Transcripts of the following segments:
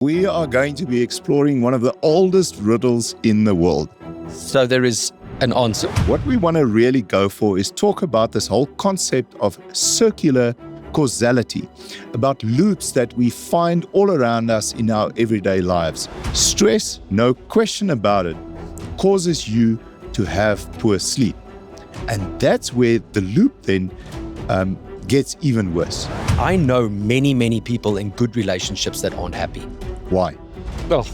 We are going to be exploring one of the oldest riddles in the world. So there is an answer. What we want to really go for is talk about this whole concept of circular causality, about loops that we find all around us in our everyday lives. Stress, no question about it, causes you to have poor sleep. And that's where the loop then gets even worse. I know many people in good relationships that aren't happy. Why? Oh,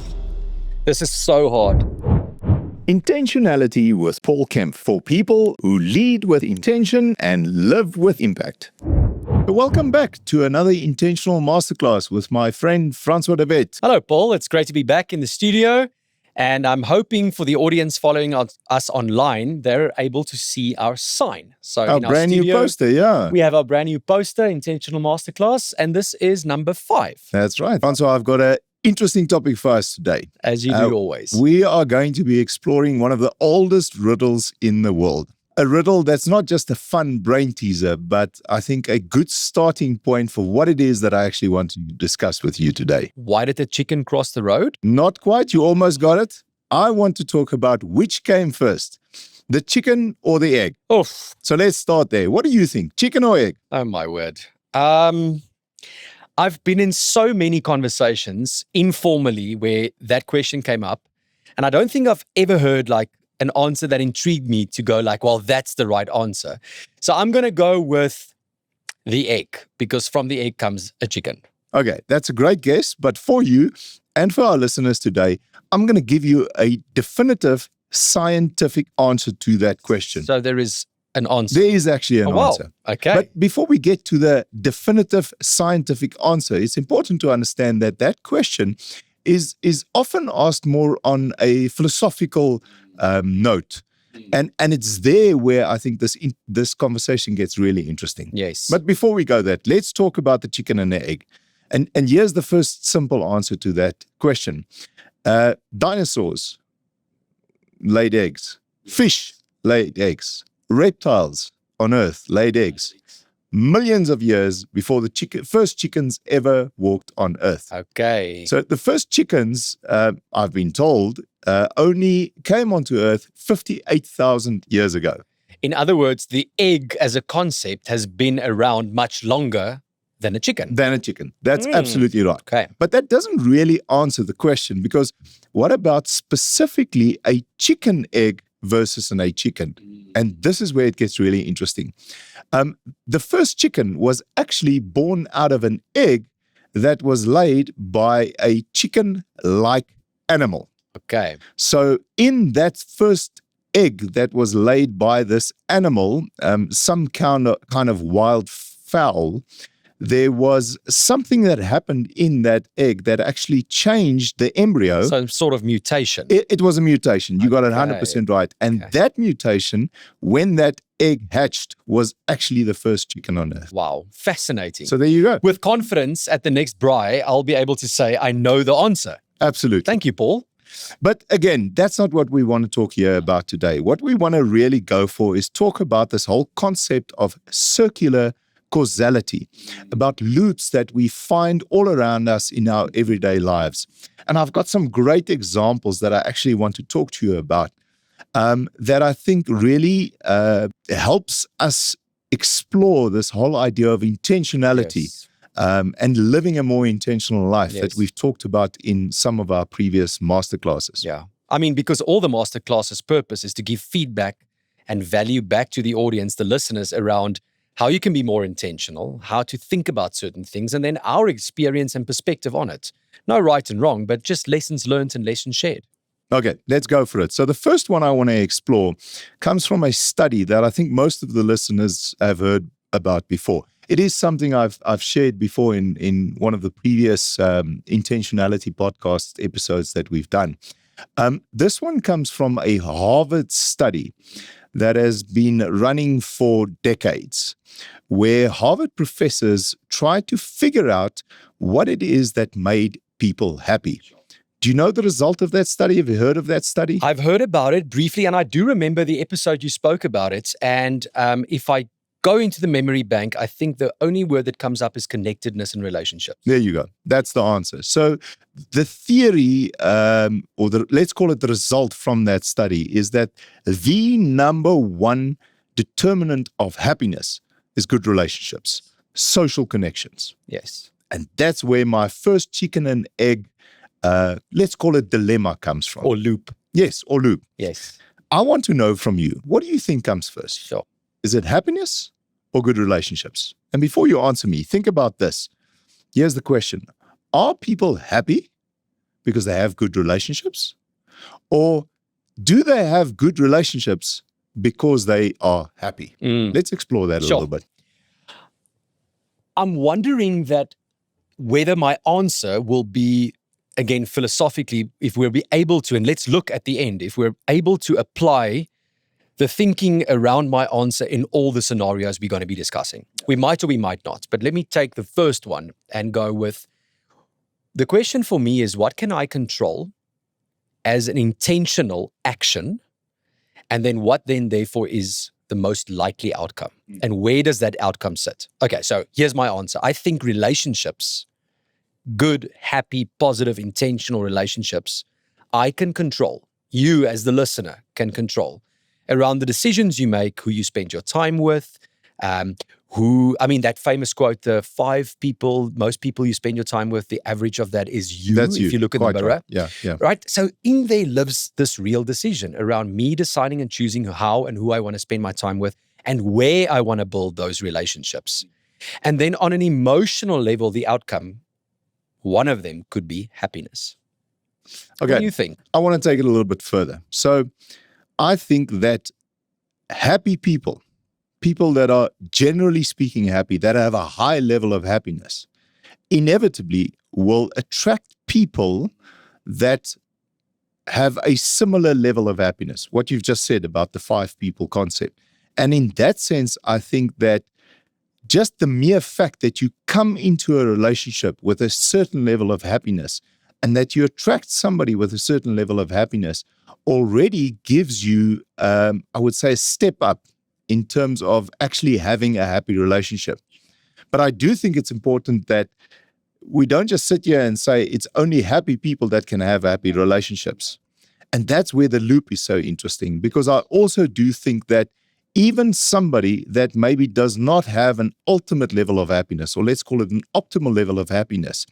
this is so hard. Intentionality with Paul Kemp, for people who lead with intention and live with impact. So welcome back to another intentional masterclass with my friend Francois. Hello, Paul. It's great to be back in the studio. And I'm hoping for the audience following us online, they're able to see our sign. So Our brand new poster, yeah. We have our brand new poster, Intentional Masterclass, and this is number 5. That's right. Francois, I've got an interesting topic for us today. As you do always. We are going to be exploring one of the oldest riddles in the world. A riddle that's not just a fun brain teaser, but I think a good starting point for what it is that I actually want to discuss with you today. Why did the chicken cross the road? Not quite. You almost got it. I want to talk about which came first, the chicken or the egg. Oof. So let's start there. What do you think? Chicken or egg? Oh, my word. I've been in so many conversations informally where that question came up, and I don't think I've ever heard like an answer that intrigued me to go like, well, that's the right answer. So I'm going to go with the egg, because from the egg comes a chicken. Okay, that's a great guess. But for you and for our listeners today, I'm going to give you a definitive scientific answer to that question. So there is an answer. There is actually an answer. Okay. But before we get to the definitive scientific answer, it's important to understand that that question is often asked more on a philosophical note. And it's there where I think this conversation gets really interesting. Yes. But before we go there, let's talk about the chicken and the egg. And here's the first simple answer to that question. Dinosaurs laid eggs. Fish laid eggs. Reptiles on Earth laid eggs. Millions of years before the first chickens ever walked on Earth. Okay. So the first chickens, I've been told, only came onto Earth 58,000 years ago. In other words, the egg as a concept has been around much longer than a chicken. That's absolutely right. Okay. But that doesn't really answer the question, because what about specifically a chicken egg versus an egg chicken? And this is where it gets really interesting. The first chicken was actually born out of an egg that was laid by a chicken-like animal. Okay. So in that first egg that was laid by this animal, some kind of wild fowl, there was something that happened in that egg that actually changed the embryo. Some sort of mutation. It was a mutation. You got it 100% right. And that mutation, when that egg hatched, was actually the first chicken on Earth. Wow. Fascinating. So there you go. With confidence, at the next braai, I'll be able to say, I know the answer. Absolutely. Thank you, Paul. But again, that's not what we want to talk here about today. What we want to really go for is talk about this whole concept of circular causality, about loops that we find all around us in our everyday lives. And I've got some great examples that I actually want to talk to you about that I think really helps us explore this whole idea of intentionality. Yes. And living a more intentional life Yes. that we've talked about in some of our previous masterclasses. Yeah. I mean, because all the masterclasses' purpose is to give feedback and value back to the audience, the listeners, around how you can be more intentional, how to think about certain things, and then our experience and perspective on it. No right and wrong, but just lessons learned and lessons shared. Okay, let's go for it. So the first one I want to explore comes from a study that I think most of the listeners have heard about before. It is something I've shared before in one of the previous intentionality podcast episodes that we've done. This one comes from a Harvard study that has been running for decades, where Harvard professors tried to figure out what it is that made people happy. Do you know the result of that study? Have you heard of that study? I've heard about it briefly, and I do remember the episode you spoke about it. And if I go into the memory bank, I think the only word that comes up is connectedness and relationship. There you go. That's the answer. So the theory, let's call it the result from that study, is that the number one determinant of happiness is good relationships, social connections. Yes. And that's where my first chicken and egg, let's call it dilemma, comes from. Or loop. Yes, or loop. Yes. I want to know from you, what do you think comes first? Sure. Is it happiness or good relationships? And before you answer me, think about this. Here's the question. Are people happy because they have good relationships? Or do they have good relationships because they are happy? Let's explore that a little bit. I'm wondering that whether my answer will be, again, philosophically, if we'll be able to, and let's look at the end, if we're able to apply the thinking around my answer in all the scenarios we're going to be discussing. We might or we might not, but let me take the first one and go with, the question for me is, what can I control as an intentional action? And then what then therefore is the most likely outcome? And where does that outcome sit? Okay, so here's my answer. I think relationships, good, happy, positive, intentional relationships, I can control. You as the listener can control around the decisions you make, who you spend your time with, that famous quote, the 5 people, most people you spend your time with, the average of that is you. That's you. If you look in the mirror. Right. Yeah. Right? So in there lives this real decision around me deciding and choosing how and who I want to spend my time with and where I want to build those relationships. And then on an emotional level, the outcome, one of them could be happiness. Okay. What do you think? I want to take it a little bit further. So I think that happy people that are generally speaking happy, that have a high level of happiness, inevitably will attract people that have a similar level of happiness. What you've just said about the 5 people concept. And in that sense, I think that just the mere fact that you come into a relationship with a certain level of happiness and that you attract somebody with a certain level of happiness already gives you, I would say, a step up in terms of actually having a happy relationship. But I do think it's important that we don't just sit here and say it's only happy people that can have happy relationships. And that's where the loop is so interesting, because I also do think that even somebody that maybe does not have an ultimate level of happiness, or let's call it an optimal level of happiness,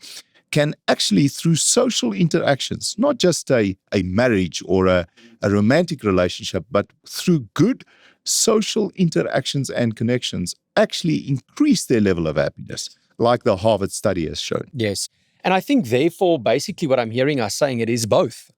can actually, through social interactions, not just a marriage or a romantic relationship, but through good social interactions and connections, actually increase their level of happiness, like the Harvard study has shown. Yes. And I think, therefore, basically what I'm hearing us saying, it is both.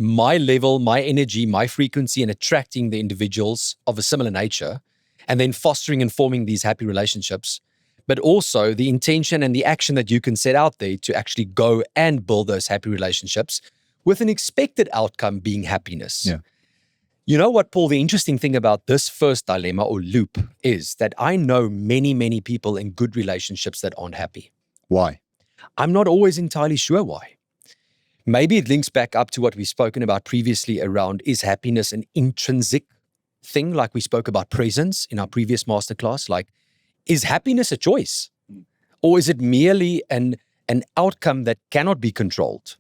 My level, my energy, my frequency, and attracting the individuals of a similar nature, and then fostering and forming these happy relationships, but also the intention and the action that you can set out there to actually go and build those happy relationships with an expected outcome being happiness. Yeah. You know what, Paul, the interesting thing about this first dilemma or loop is that I know many, many people in good relationships that aren't happy. Why? I'm not always entirely sure why. Maybe it links back up to what we've spoken about previously around, is happiness an intrinsic thing, like we spoke about presence in our previous masterclass? Like, is happiness a choice? Or is it merely an outcome that cannot be controlled?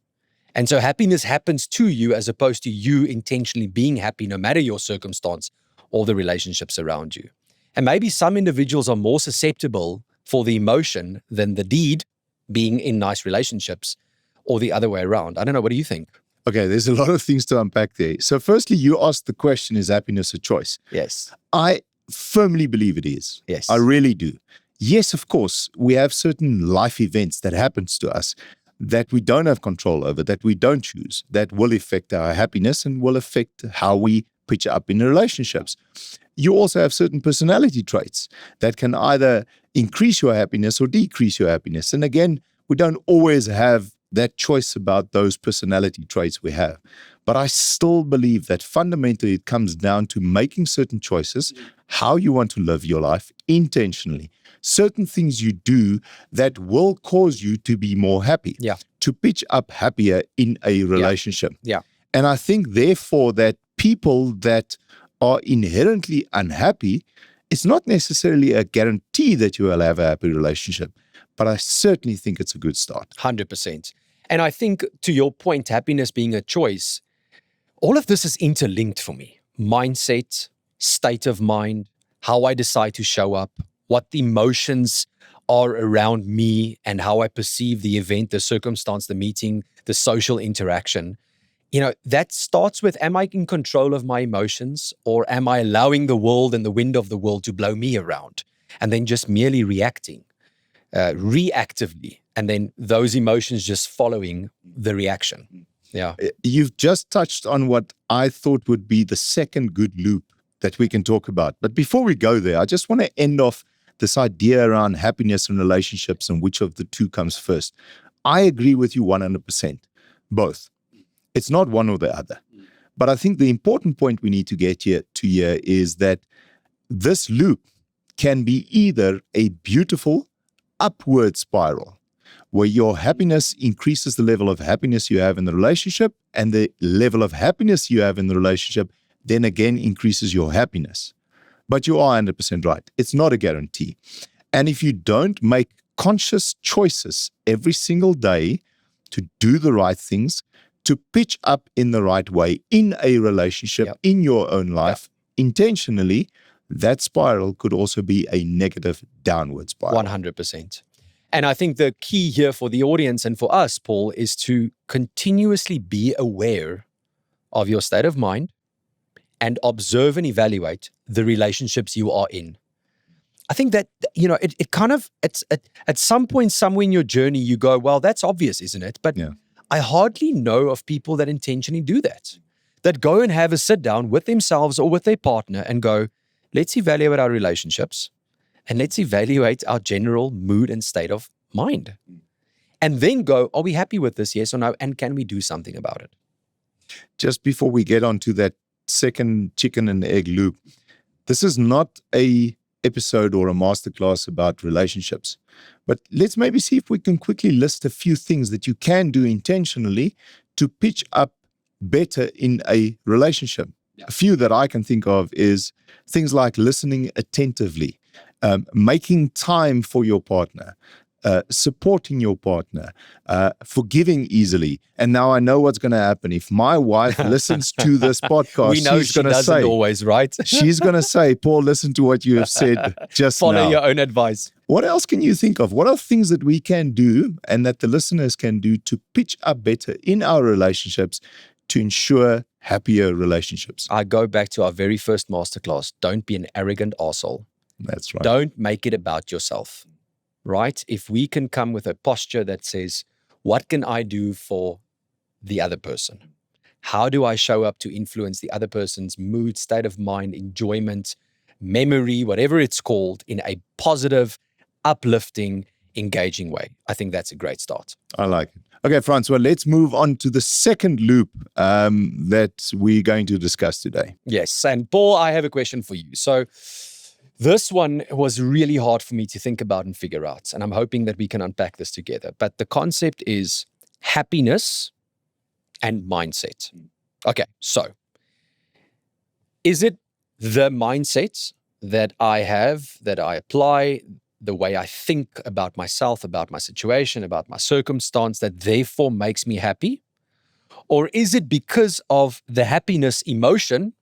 And so happiness happens to you as opposed to you intentionally being happy no matter your circumstance or the relationships around you. And maybe some individuals are more susceptible for the emotion than the deed, being in nice relationships, or the other way around. I don't know. What do you think? Okay, there's a lot of things to unpack there. So firstly, you asked the question, is happiness a choice? Yes. I firmly believe it is. Yes. I really do. Yes, of course, we have certain life events that happens to us that we don't have control over, that we don't choose, that will affect our happiness and will affect how we pitch up in relationships. You also have certain personality traits that can either increase your happiness or decrease your happiness. And again, we don't always have that choice about those personality traits we have. But I still believe that fundamentally it comes down to making certain choices, how you want to live your life intentionally. Certain things you do that will cause you to be more happy, to pitch up happier in a relationship. Yeah. And I think therefore that people that are inherently unhappy, it's not necessarily a guarantee that you will have a happy relationship, but I certainly think it's a good start. 100%. And I think to your point, happiness being a choice, all of this is interlinked for me. Mindset, state of mind, how I decide to show up, what the emotions are around me and how I perceive the event, the circumstance, the meeting, the social interaction. That starts with, am I in control of my emotions, or am I allowing the world and the wind of the world to blow me around and then just merely reacting reactively, and then those emotions just following the reaction? Yeah. You've just touched on what I thought would be the second good loop that we can talk about. But before we go there, I just want to end off this idea around happiness and relationships and which of the two comes first. I agree with you 100%, both. It's not one or the other. But I think the important point we need to get here is that this loop can be either a beautiful upward spiral where your happiness increases the level of happiness you have in the relationship, and the level of happiness you have in the relationship then again increases your happiness. But you are 100% right. It's not a guarantee. And if you don't make conscious choices every single day to do the right things, to pitch up in the right way in a relationship, in your own life, intentionally, that spiral could also be a negative downward spiral. 100%. And I think the key here for the audience and for us, Paul, is to continuously be aware of your state of mind and observe and evaluate the relationships you are in. I think that, it kind of, it's at some point, somewhere in your journey, you go, well, that's obvious, isn't it? But I hardly know of people that intentionally do that go and have a sit down with themselves or with their partner and go, let's evaluate our relationships and let's evaluate our general mood and state of mind. And then go, are we happy with this, yes or no? And can we do something about it? Just before we get on to that second chicken and egg loop, this is not a episode or a masterclass about relationships, but let's maybe see if we can quickly list a few things that you can do intentionally to pitch up better in a relationship. A few that I can think of is things like listening attentively, making time for your partner, supporting your partner, forgiving easily. And now I know what's going to happen. If my wife listens to this podcast, we know she's going to say, doesn't always, right? she's going to say, Paul, listen to what you have said just Follow now. your own advice. What else can you think of? What are things that we can do and that the listeners can do to pitch up better in our relationships to ensure happier relationships? I go back to our very first masterclass. Don't be an arrogant arsehole. That's right. Don't make it about yourself, right? If we can come with a posture that says, what can I do for the other person? How do I show up to influence the other person's mood, state of mind, enjoyment, memory, whatever it's called, in a positive, uplifting, engaging way? I think that's a great start. I like it. Okay, Francois, let's move on to the second loop that we're going to discuss today. Yes. And Paul, I have a question for you. So this one was really hard for me to think about and figure out, and I'm hoping that we can unpack this together. But the concept is happiness and mindset. Okay, so is it the mindset that I have, that I apply, the way I think about myself, about my situation, about my circumstance, that therefore makes me happy? Or is it because of the happiness emotion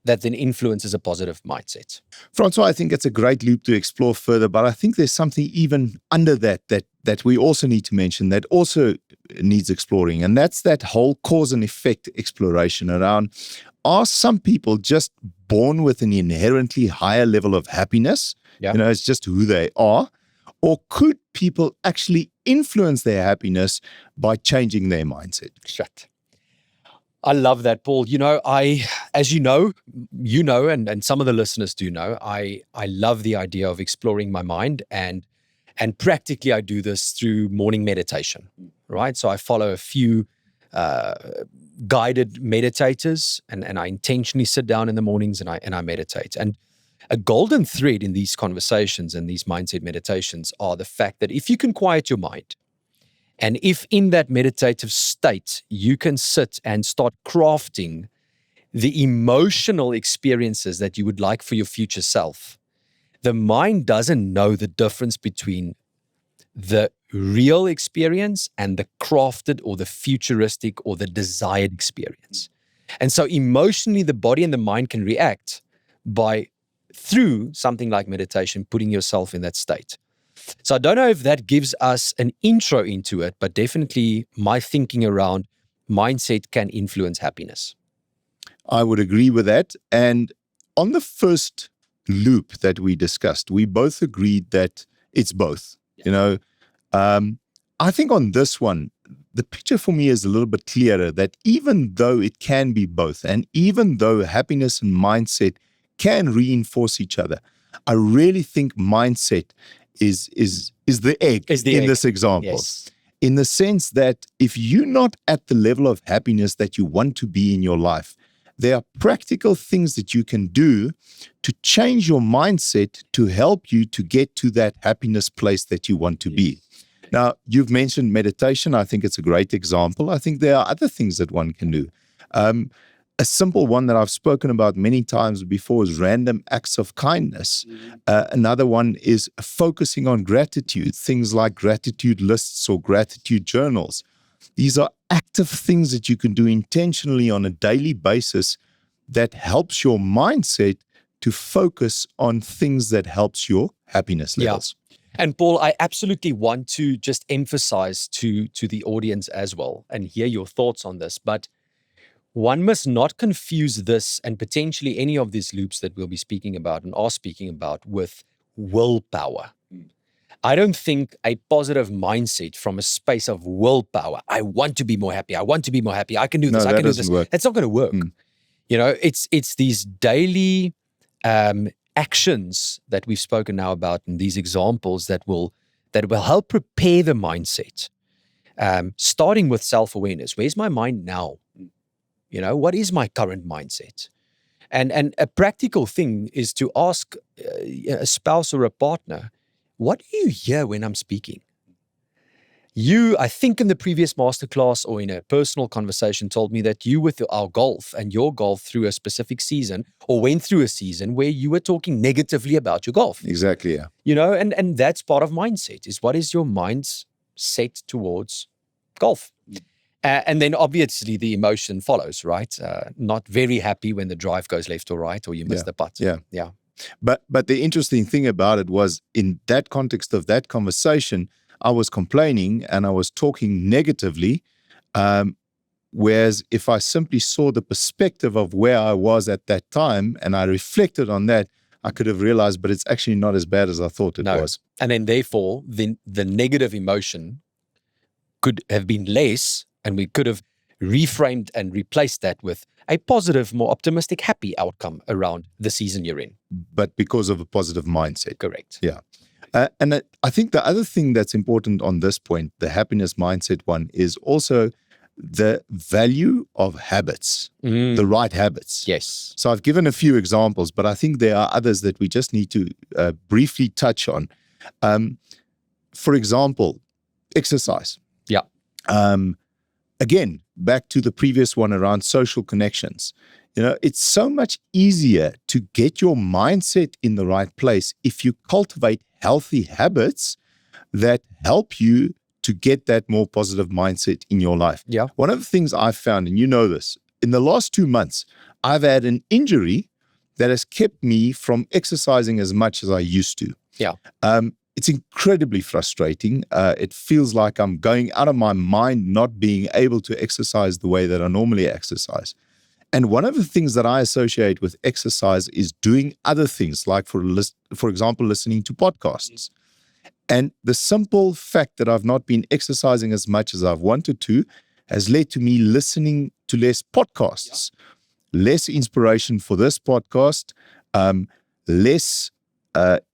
that then influences a positive mindset? Francois, I think it's a great loop to explore further, but I think there's something even under that we also need to mention that also needs exploring, and that's that whole cause and effect exploration around, are some people just born with an inherently higher level of happiness? Yeah. It's just who they are. Or could people actually influence their happiness by changing their mindset? Shut. I love that, Paul. As you know, and some of the listeners do know, I love the idea of exploring my mind, and practically I do this through morning meditation, right? So I follow a few guided meditators, and I intentionally sit down in the mornings and I meditate. And a golden thread in these conversations and these mindset meditations are the fact that if you can quiet your mind, and if in that meditative state you can sit and start crafting the emotional experiences that you would like for your future self, the mind doesn't know the difference between the real experience and the crafted or the futuristic or the desired experience. And so emotionally, the body and the mind can react through something like meditation, putting yourself in that state. So I don't know if that gives us an intro into it, but definitely my thinking around mindset can influence happiness. I would agree with that. And on the first loop that we discussed, we both agreed that it's both. I think on this one, the picture for me is a little bit clearer that even though it can be both, and even though happiness and mindset can reinforce each other, I really think mindset is the egg this example. Yes. In the sense that if you're not at the level of happiness that you want to be in your life, there are practical things that you can do to change your mindset to help you to get to that happiness place that you want to be. Now, you've mentioned meditation. I think it's a great example. I think there are other things that one can do. A simple one that I've spoken about many times before is random acts of kindness. Another one is focusing on gratitude, things like gratitude lists or gratitude journals. These are active things that you can do intentionally on a daily basis that helps your mindset to focus on things that helps your happiness levels. Yeah. And Paul, I absolutely want to just emphasize to the audience as well and hear your thoughts on this, but one must not confuse this and potentially any of these loops that we'll be speaking about and are speaking about with willpower. I don't think a positive mindset from a space of willpower, I want to be more happy, I want to be more happy, I can do this, I can do this. Work. That's not going to work. It's these daily actions that we've spoken now about in these examples that will help prepare the mindset. Starting with self-awareness. Where's my mind now? What is my current mindset? And a practical thing is to ask a spouse or a partner, what do you hear when I'm speaking? You, I think in the previous masterclass or in a personal conversation, told me that you with our golf and your golf through a specific season or went through a season where you were talking negatively about your golf. Exactly, yeah. And that's part of mindset is what is your mind's set towards golf? And then obviously the emotion follows, right? Not very happy when the drive goes left or right or you miss the putt. Yeah. But the interesting thing about it was in that context of that conversation, I was complaining and I was talking negatively, whereas if I simply saw the perspective of where I was at that time and I reflected on that, I could have realized, but it's actually not as bad as I thought it was. And then therefore, the negative emotion could have been less and we could have reframed and replaced that with a positive, more optimistic, happy outcome around the season you're in. But because of a positive mindset. Correct. Yeah. And I think the other thing that's important on this point, the happiness mindset one, is also the value of habits, the right habits. Yes. So I've given a few examples, but I think there are others that we just need to briefly touch on. For example, exercise. Yeah. Again, back to the previous one around social connections. It's so much easier to get your mindset in the right place if you cultivate healthy habits that help you to get that more positive mindset in your life. Yeah. One of the things I've found, and you know this, in the last 2 months, I've had an injury that has kept me from exercising as much as I used to. Yeah. It's incredibly frustrating. It feels like I'm going out of my mind not being able to exercise the way that I normally exercise. And one of the things that I associate with exercise is doing other things, like, for example, listening to podcasts. And the simple fact that I've not been exercising as much as I've wanted to has led to me listening to less podcasts, less inspiration for this podcast, less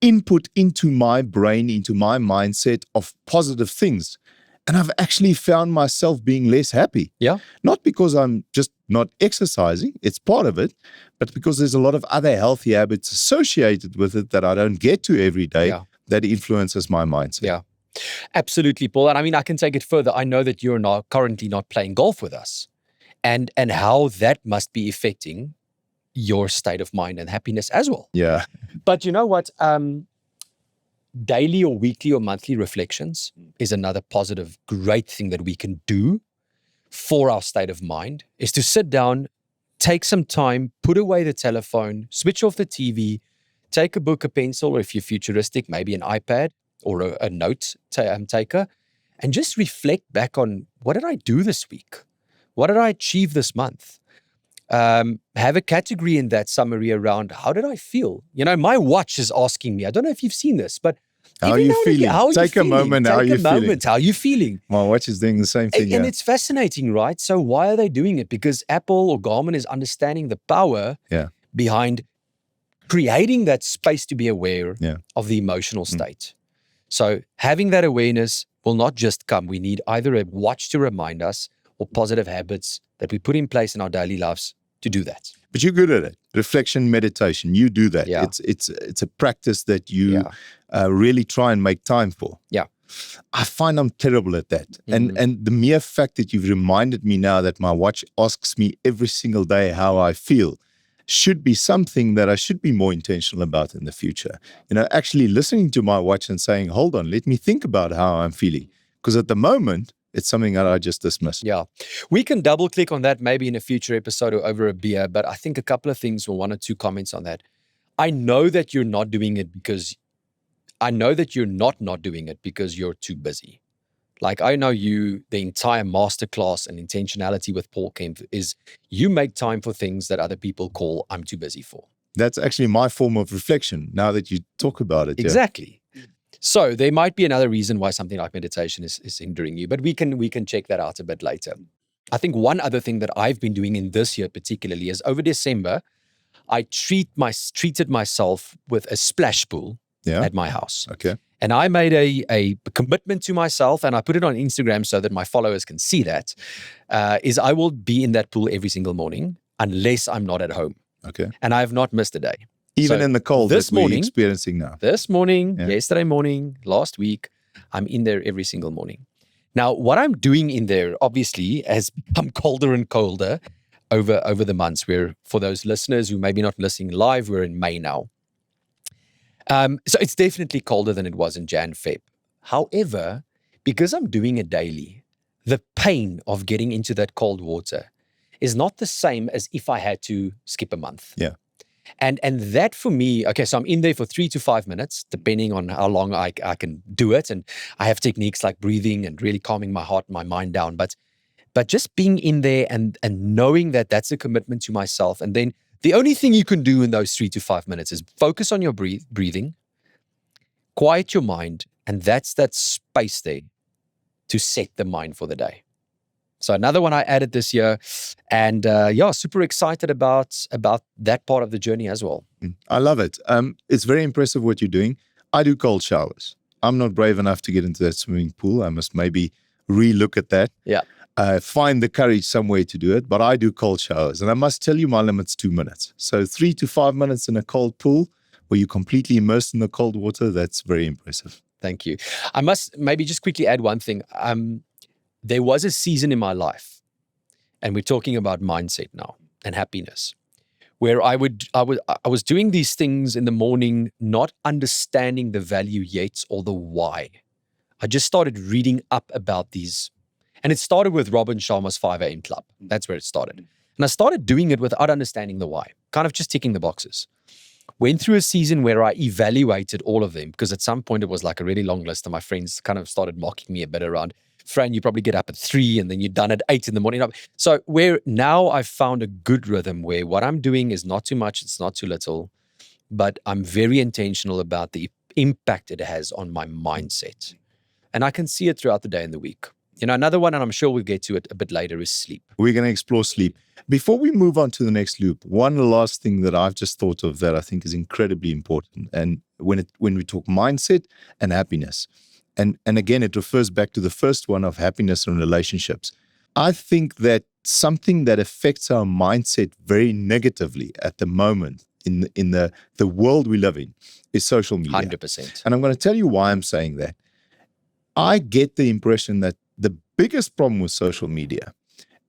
input into my brain, into my mindset of positive things. And I've actually found myself being less happy. Yeah. Not because I'm just not exercising, it's part of it, but because there's a lot of other healthy habits associated with it that I don't get to every day that influences my mindset. Yeah, absolutely, Paul. And I mean, I can take it further. I know that you're currently not playing golf with us. and how that must be affecting your state of mind and happiness as well. Yeah. But you know what? Daily or weekly or monthly reflections is another positive, great thing that we can do for our state of mind, is to sit down, take some time, put away the telephone, switch off the TV, take a book, a pencil, or if you're futuristic, maybe an iPad or a note taker, and just reflect back on, what did I do this week? What did I achieve this month? Have a category in that summary around, how did I feel? You know, my watch is asking me, I don't know if you've seen this, but how are you feeling? Take a moment. How are you feeling? How are you feeling? My watch is doing the same thing. And it's fascinating, right? So why are they doing it? Because Apple or Garmin is understanding the power behind creating that space to be aware of the emotional state. So having that awareness will not just come. We need either a watch to remind us or positive habits that we put in place in our daily lives to do that. But you're good at it. Reflection, meditation, you do that. Yeah. It's a practice that you really try and make time for. Yeah. I find I'm terrible at that. And the mere fact that you've reminded me now that my watch asks me every single day how I feel should be something that I should be more intentional about in the future. You know, actually listening to my watch and saying, hold on, let me think about how I'm feeling. Because at the moment, it's something that I just dismiss. Yeah. We can double click on that maybe in a future episode or over a beer, but I think a couple of things or one or two comments on that. I know that you're not doing it because you're too busy. Like, I know the entire masterclass and intentionality with Paul Kemp is you make time for things that other people call I'm too busy for. That's actually my form of reflection now that you talk about it. Exactly. So there might be another reason why something like meditation is hindering you, but we can check that out a bit later. I think one other thing that I've been doing in this year particularly is over December, I treated myself with a splash pool at my house. Okay. And I made a commitment to myself, and I put it on Instagram so that my followers can see that, is I will be in that pool every single morning unless I'm not at home. Okay. And I have not missed a day. Even So in the cold this that we're morning, experiencing now. This morning, yesterday morning, last week, I'm in there every single morning. Now, what I'm doing in there, obviously, has become colder and colder over the months. For those listeners who may be not listening live, we're in May now. So it's definitely colder than it was in Jan, Feb. However, because I'm doing it daily, the pain of getting into that cold water is not the same as if I had to skip a month. Yeah. And that for me, okay, so I'm in there for 3 to 5 minutes, depending on how long I can do it. And I have techniques like breathing and really calming my heart and my mind down. But just being in there and knowing that that's a commitment to myself. And then the only thing you can do in those 3 to 5 minutes is focus on your breathing, quiet your mind, and that's that space there to set the mind for the day. So another one I added this year, and super excited about that part of the journey as well. I love it. It's very impressive what you're doing. I do cold showers. I'm not brave enough to get into that swimming pool. I must maybe relook at that. Yeah. Find the courage somewhere to do it, but I do cold showers. And I must tell you, my limit's 2 minutes. So 3 to 5 minutes in a cold pool where you're completely immersed in the cold water, that's very impressive. Thank you. I must maybe just quickly add one thing. There was a season in my life, and we're talking about mindset now and happiness, where I was doing these things in the morning, not understanding the value yet or the why. I just started reading up about these. And it started with Robin Sharma's 5 a.m. club. That's where it started. And I started doing it without understanding the why, kind of just ticking the boxes. Went through a season where I evaluated all of them, because at some point it was like a really long list, and my friends kind of started mocking me a bit around, Fran, you probably get up at 3 and then you're done at 8 in the morning. So where now I've found a good rhythm where what I'm doing is not too much, it's not too little, but I'm very intentional about the impact it has on my mindset. And I can see it throughout the day and the week. You know, another one, and I'm sure we'll get to it a bit later, is sleep. We're going to explore sleep. Before we move on to the next loop, one last thing that I've just thought of that I think is incredibly important. And when we talk mindset and happiness, and again, it refers back to the first one of happiness and relationships. I think that something that affects our mindset very negatively at the moment in the world we live in is social media. 100%. And I'm going to tell you why I'm saying that. I get the impression that the biggest problem with social media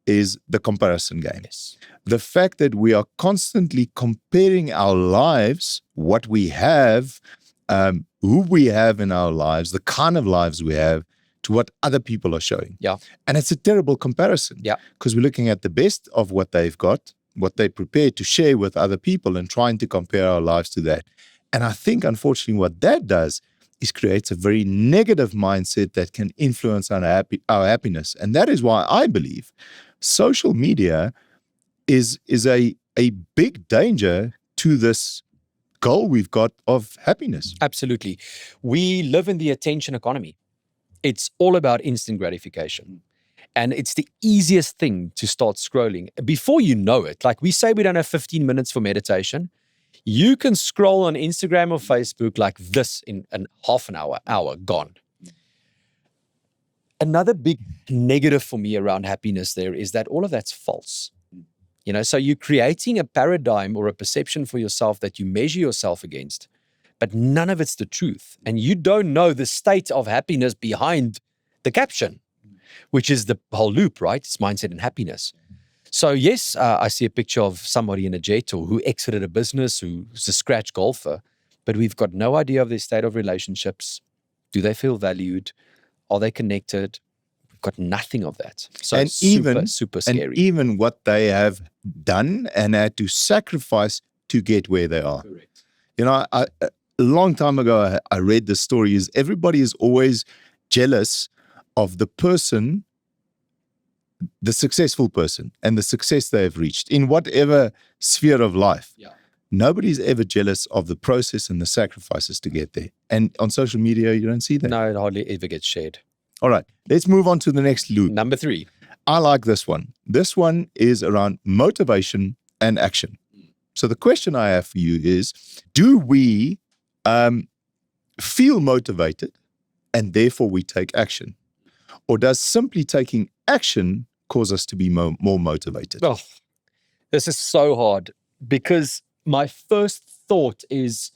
is the comparison game. Yes. The fact that we are constantly comparing our lives, what we have, who we have in our lives, the kind of lives we have, to what other people are showing. Yeah. And it's a terrible comparison. Yeah. Because we're looking at the best of what they've got, what they're prepared to share with other people, and trying to compare our lives to that. And I think, unfortunately, what that does is creates a very negative mindset that can influence our happiness. And that is why I believe social media is a big danger to this goal we've got of happiness. Absolutely. We live in the attention economy. It's all about instant gratification. And it's the easiest thing to start scrolling. Before you know it, like we say we don't have 15 minutes for meditation, you can scroll on Instagram or Facebook like this in half an hour gone. Another big negative for me around happiness there is that all of that's false. So you're creating a paradigm or a perception for yourself that you measure yourself against, but none of it's the truth. And you don't know the state of happiness behind the caption, which is the whole loop, right? It's mindset and happiness. So yes, I see a picture of somebody in a jet or who exited a business, who's a scratch golfer, but we've got no idea of their state of relationships. Do they feel valued? Are they connected? We've got nothing of that. So And super scary. And even what they have done and had to sacrifice to get where they are. Correct. A long time ago, I read the story is everybody is always jealous of the person, the successful person, and the success they have reached in whatever sphere of life. Yeah. Nobody's ever jealous of the process and the sacrifices to get there. And on social media, you don't see that. No, it hardly ever gets shared. All right, let's move on to the next loop. Number 3. I like this one. This one is around motivation and action. So the question I have for you is, do we feel motivated and therefore we take action? Or does simply taking action cause us to be more motivated? Oh, this is so hard because my first thought is,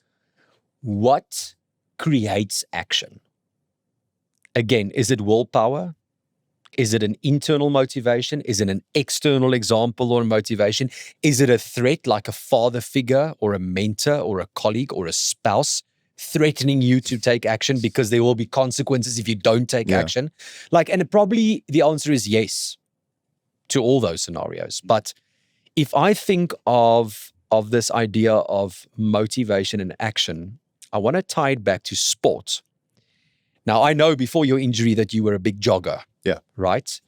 what creates action? Again, is it willpower? Is it an internal motivation? Is it an external example or motivation? Is it a threat like a father figure or a mentor or a colleague or a spouse threatening you to take action because there will be consequences if you don't take action? And probably the answer is yes to all those scenarios. But if I think of this idea of motivation and action, I want to tie it back to sport. Now, I know before your injury that you were a big jogger. Yeah. Right?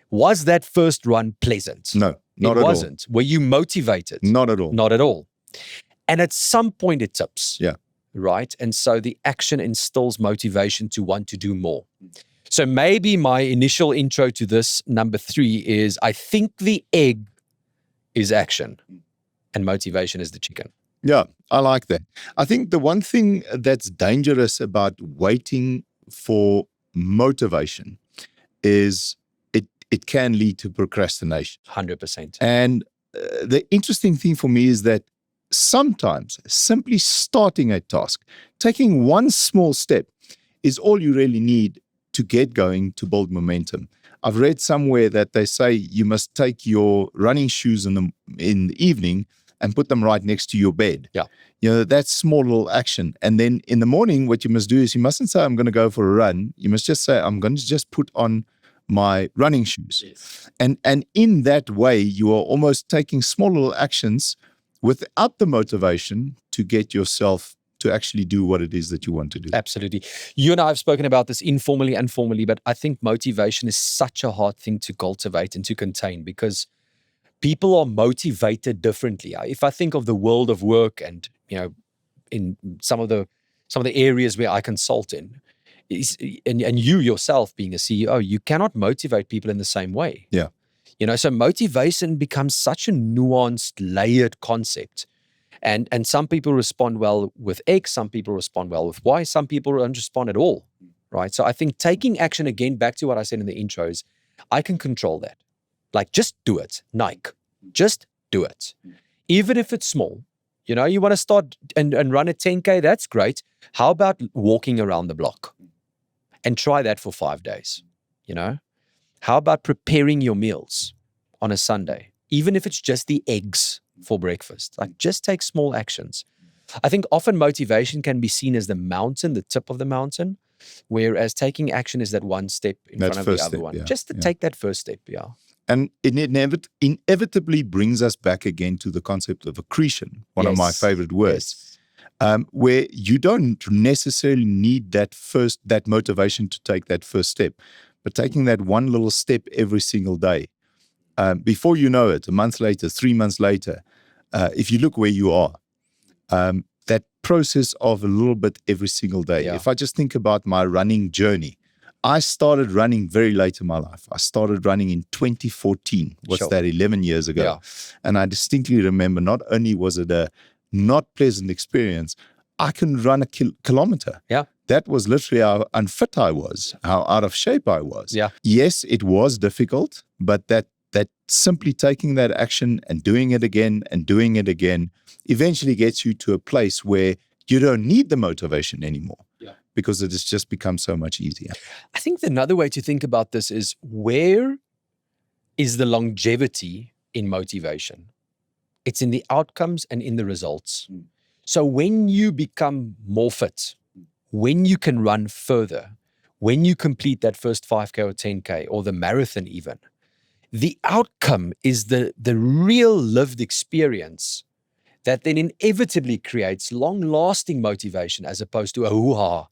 Was that first run pleasant? No, not at all. It wasn't. Were you motivated? Not at all. Not at all. And at some point it tips. Yeah. Right? And so the action instills motivation to want to do more. So maybe my initial intro to this number 3 is, I think the egg is action and motivation is the chicken. Yeah, I like that. I think the one thing that's dangerous about waiting for motivation is it can lead to procrastination. 100%. And the interesting thing for me is that sometimes simply starting a task, taking one small step, is all you really need to get going, to build momentum. I've read somewhere that they say you must take your running shoes in the evening and put them right next to your bed. Yeah. That's small little action. And then in the morning, what you must do is you mustn't say, I'm going to go for a run. You must just say, I'm going to just put on my running shoes. Yes. And in that way, you are almost taking small little actions without the motivation to get yourself to actually do what it is that you want to do. Absolutely. You and I have spoken about this informally and formally, but I think motivation is such a hard thing to cultivate and to contain because people are motivated differently. If I think of the world of work and, in some of the areas where I consult in, and you yourself being a CEO, you cannot motivate people in the same way. Yeah. So motivation becomes such a nuanced, layered concept. And some people respond well with X, some people respond well with Y, some people don't respond at all, right? So I think taking action, again, back to what I said in the intros, I can control that. Like, just do it, Nike. Just do it. Even if it's small. You want to start and run a 10K, that's great. How about walking around the block? And try that for 5 days, How about preparing your meals? on a Sunday, even if it's just the eggs for breakfast. Like, just take small actions. I think often motivation can be seen as the mountain, the tip of the mountain, whereas taking action is that one step in That front of the first other step, one. yeah, Just to yeah. take that first step, yeah. And it inevitably brings us back again to the concept of accretion, one of my Yes, favorite words, yes. where you don't necessarily need that motivation to take that first step, but taking that one little step every single day. Before you know it, a month later, 3 months later, if you look where you are, that process of a little bit every single day. Yeah. If I just think about my running journey, I started running very late in my life. I started running in 2014. What's Sure. that, 11 years ago? Yeah. And I distinctly remember, not only was it a not pleasant experience, I can run a kilometer. Yeah. That was literally how unfit I was, how out of shape I was. Yeah. Yes, it was difficult, but that simply taking that action and doing it again and doing it again eventually gets you to a place where you don't need the motivation anymore. Yeah. Because it has just become so much easier. I think another way to think about this is, where is the longevity in motivation? It's in the outcomes and in the results. So when you become more fit, when you can run further, when you complete that first 5K or 10K or the marathon even, the outcome is the real lived experience that then inevitably creates long-lasting motivation, as opposed to a hoo-ha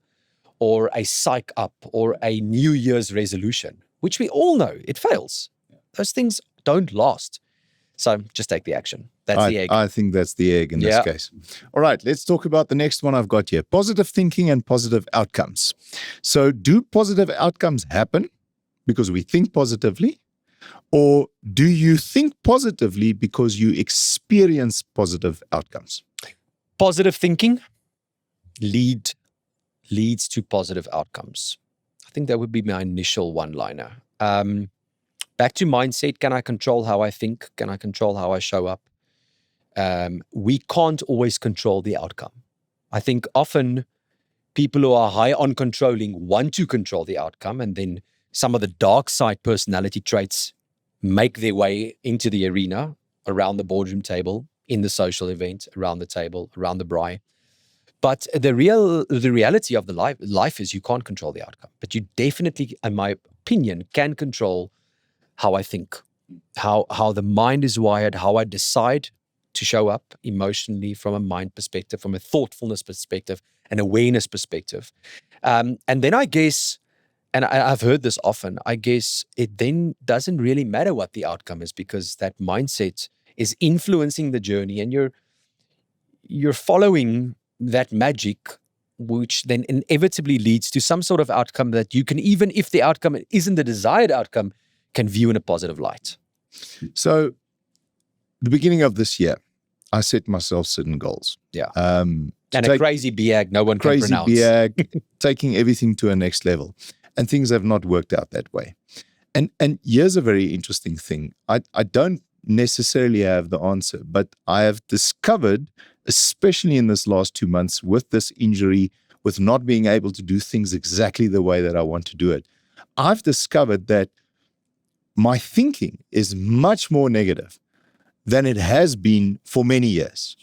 or a psych up or a New Year's resolution, which we all know it fails. Those things don't last. So just take the action. That's the egg. I think that's the egg in this case. All right, let's talk about the next one I've got here. Positive thinking and positive outcomes. So do positive outcomes happen because we think positively? Or do you think positively because you experience positive outcomes? Positive thinking leads to positive outcomes. I think that would be my initial one-liner. Back to mindset. Can I control how I think? Can I control how I show up? We can't always control the outcome. I think often people who are high on controlling want to control the outcome, and then some of the dark side personality traits make their way into the arena, around the boardroom table, in the social event, around the table, around the braai. But the reality of the life is you can't control the outcome, but you definitely, in my opinion, can control how I think, how the mind is wired, how I decide to show up emotionally from a mind perspective, from a thoughtfulness perspective, an awareness perspective. And then I guess, and I've heard this often, I guess it then doesn't really matter what the outcome is, because that mindset is influencing the journey, and you're following that magic, which then inevitably leads to some sort of outcome that you can, even if the outcome isn't the desired outcome, can view in a positive light. So the beginning of this year, I set myself certain goals. Yeah. And a crazy BAG no one can pronounce. Crazy BAG, taking everything to a next level. And things have not worked out that way. And here's a very interesting thing. I don't necessarily have the answer, but I have discovered, especially in this last 2 months with this injury, with not being able to do things exactly the way that I want to do it, I've discovered that my thinking is much more negative than it has been for many years.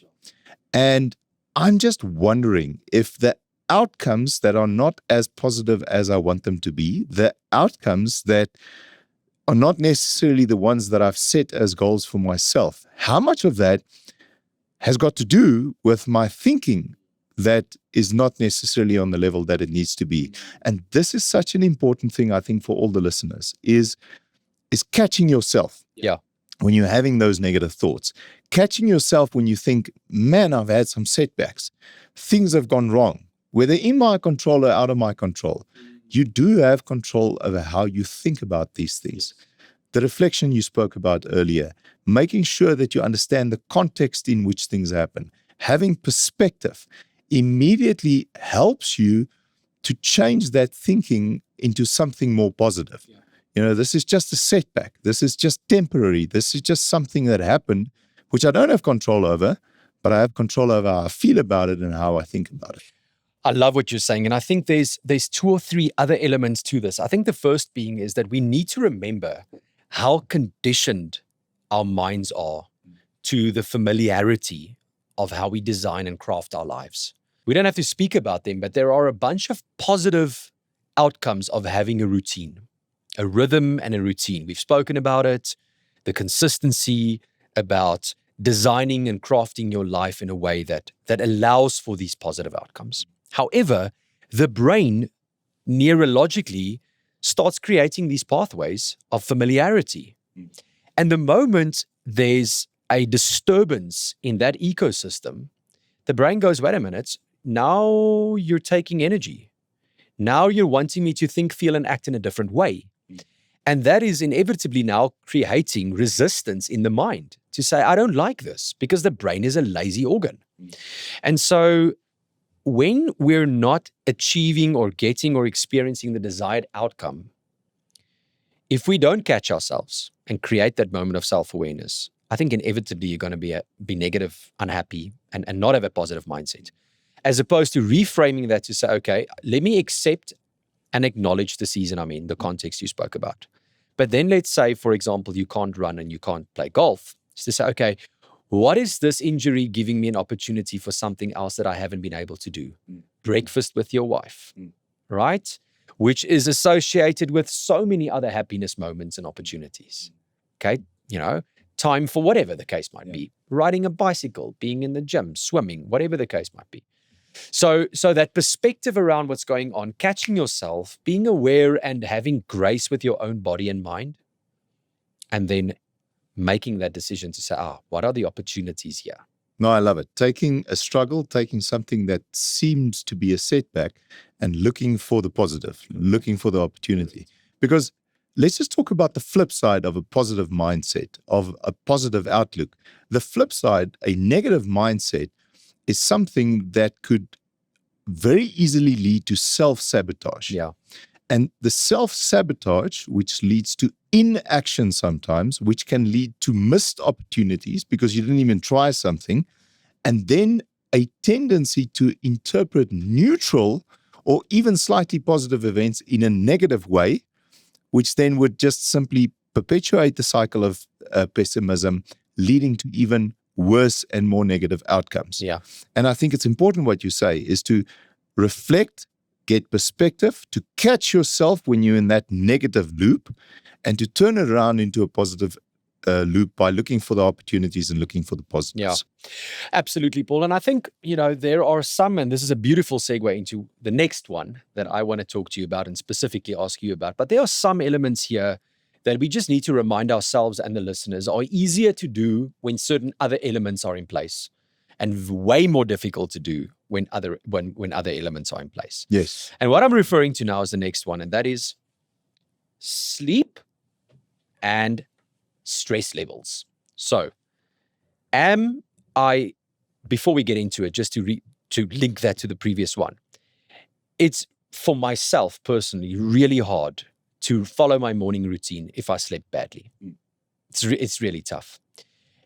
And I'm just wondering if the outcomes that are not as positive as I want them to be, the outcomes that are not necessarily the ones that I've set as goals for myself, how much of that has got to do with my thinking that is not necessarily on the level that it needs to be. And this is such an important thing, I think, for all the listeners, is catching yourself. Yeah. When you're having those negative thoughts, catching yourself when you think, man, I've had some setbacks. Things have gone wrong, whether in my control or out of my control. You do have control over how you think about these things. The reflection you spoke about earlier, making sure that you understand the context in which things happen, having perspective immediately helps you to change that thinking into something more positive. Yeah. You know, this is just a setback. This is just temporary. This is just something that happened, which I don't have control over, but I have control over how I feel about it and how I think about it. I love what you're saying. And I think there's 2 or 3 other elements to this. I think the first being is that we need to remember how conditioned our minds are to the familiarity of how we design and craft our lives. We don't have to speak about them, but there are a bunch of positive outcomes of having a routine, a rhythm and a routine. We've spoken about it, the consistency, about designing and crafting your life in a way that allows for these positive outcomes. However, the brain neurologically starts creating these pathways of familiarity. And the moment there's a disturbance in that ecosystem, the brain goes, wait a minute, now you're taking energy. Now you're wanting me to think, feel, and act in a different way. And that is inevitably now creating resistance in the mind to say, I don't like this, because the brain is a lazy organ. And so when we're not achieving or getting or experiencing the desired outcome, if we don't catch ourselves and create that moment of self-awareness, I think inevitably you're going to be negative, unhappy, and not have a positive mindset. As opposed to reframing that to say, okay, let me accept and acknowledge the season I'm in, the context you spoke about. But then let's say, for example, you can't run and you can't play golf. It's to say, okay, what is this injury giving me an opportunity for something else that I haven't been able to do? Breakfast with your wife, right? Which is associated with so many other happiness moments and opportunities. Okay, time for whatever the case might be. Riding a bicycle, being in the gym, swimming, whatever the case might be. So that perspective around what's going on, catching yourself, being aware and having grace with your own body and mind, and then making that decision to say, what are the opportunities here? No, I love it. Taking a struggle, taking something that seems to be a setback and looking for the positive, looking for the opportunity. Because let's just talk about the flip side of a positive mindset, of a positive outlook. The flip side, a negative mindset, is something that could very easily lead to self-sabotage. Yeah. And the self-sabotage, which leads to inaction sometimes, which can lead to missed opportunities because you didn't even try something, and then a tendency to interpret neutral or even slightly positive events in a negative way, which then would just simply perpetuate the cycle of pessimism, leading to even worse and more negative outcomes. Yeah. And I think it's important what you say is to reflect, get perspective, to catch yourself when you're in that negative loop, and to turn it around into a positive loop by looking for the opportunities and looking for the positives. Yeah, absolutely, Paul. And I think, there are some, and this is a beautiful segue into the next one that I want to talk to you about and specifically ask you about. But there are some elements here that we just need to remind ourselves and the listeners are easier to do when certain other elements are in place, and way more difficult to do when other elements are in place. Yes. And what I'm referring to now is the next one, and that is sleep and stress levels. So, before we get into it, just to link that to the previous one, it's for myself personally really hard to follow my morning routine if I slept badly. It's really tough.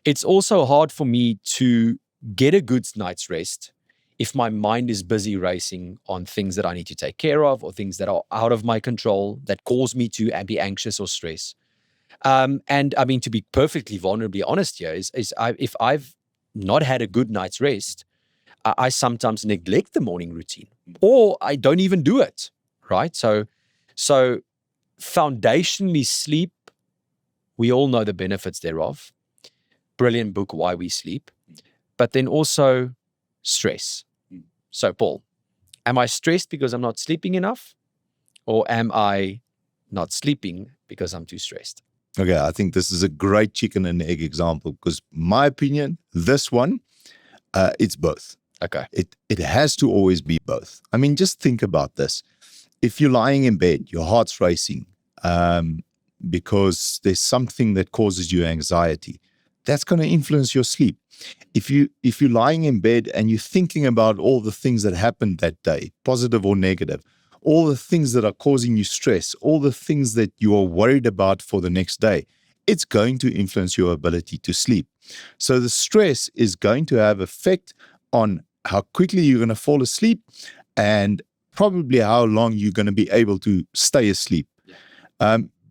It's also hard for me to get a good night's rest if my mind is busy racing on things that I need to take care of or things that are out of my control that cause me to be anxious or stress. And I mean, to be perfectly vulnerably honest here, if I've not had a good night's rest, I sometimes neglect the morning routine, or I don't even do it, right? So foundationally, sleep, we all know the benefits thereof. Brilliant book, Why We Sleep. But then also stress. So, Paul, am I stressed because I'm not sleeping enough? Or am I not sleeping because I'm too stressed? Okay, I think this is a great chicken and egg example because my opinion, this one, it's both. Okay. It has to always be both. I mean, just think about this. If you're lying in bed, your heart's racing because there's something that causes you anxiety, that's going to influence your sleep. If you're lying in bed and you're thinking about all the things that happened that day, positive or negative, all the things that are causing you stress, all the things that you are worried about for the next day, it's going to influence your ability to sleep. So the stress is going to have effect on how quickly you're going to fall asleep and probably how long you're going to be able to stay asleep.